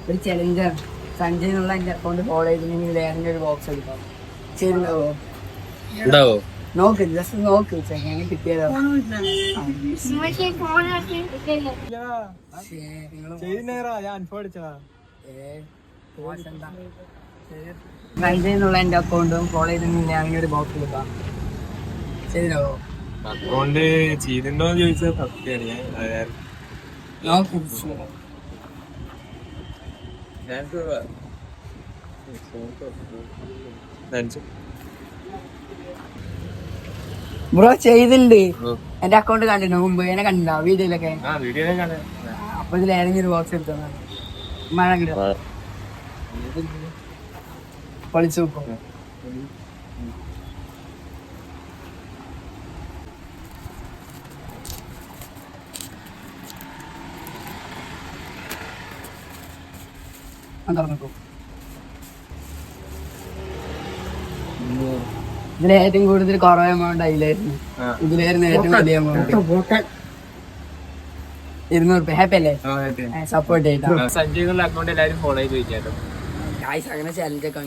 ഒരു ചലഞ്ചർ സഞ്ജയ് എന്നുള്ള എന്റെ അക്കൗണ്ട് ഫോളോ ചെയ്തിട്ടുണ്ടെങ്കിൽ വേറെ ഒരു ബോക്സ് എടുക്കാം. ശരിയാവോ? നോക്ക്, ജസ്റ്റ് നോക്ക്. എങ്ങനെ കിട്ടിയതോ സഞ്ജയ് എന്നുള്ള എന്റെ അക്കൗണ്ടും ഫോളോ ചെയ്തിട്ടുണ്ടെങ്കിൽ അങ്ങനെ ഒരു ബോക്സ് എടുക്കാം. ശരിയാവോ? അക്കൗണ്ട് ചെയ്തിട്ടുണ്ടോന്ന് ചോദിച്ചാൽ സത്യമാണ്. നോക്ക്. ബ്രോ ചെയ്തിട്ടുണ്ട്. എന്റെ അക്കൗണ്ട് കണ്ടിട്ടുണ്ടോ മുമ്പ്? എന്നെ കണ്ടിട്ടുണ്ടോ വീഡിയോയിലൊക്കെ? അപ്പൊ ഇതിൽ ഏതെങ്കിലും ഒരു ബോക്സ് എടുത്തോ. മഴ കിട്ടും പൊളിച്ചു നോക്കും. ഇതിൽ ഏറ്റവും കൂടുതൽ കുറവ് എമൗണ്ട് അതിലായിരുന്നു. ഇതിലായിരുന്നു ഏറ്റവും വലിയ എമൗണ്ട്. 200 ഹാപ്പി അല്ലേ? സപ്പോർട്ട് ചെയ്താ സഞ്ജയ് അക്കൗണ്ട് എല്ലാവരും ഫോളോ ചെയ്ത് ചോദിച്ചാലോ. അങ്ങനെ ചലഞ്ചൊക്കെ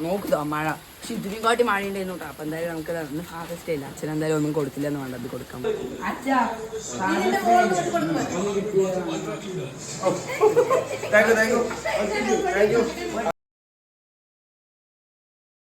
നോക്കുക. മഴ പക്ഷെ ഇതിനും കാട്ടി മഴ ഉണ്ടായിരുന്നു കേട്ടോ. അപ്പൊ എന്തായാലും നമുക്ക് ഹാർവസ്റ്റ് ഇല്ല. അച്ഛൻ എന്തായാലും ഒന്നും കൊടുത്തില്ല എന്ന് വേണ്ട, അത് കൊടുക്കാം.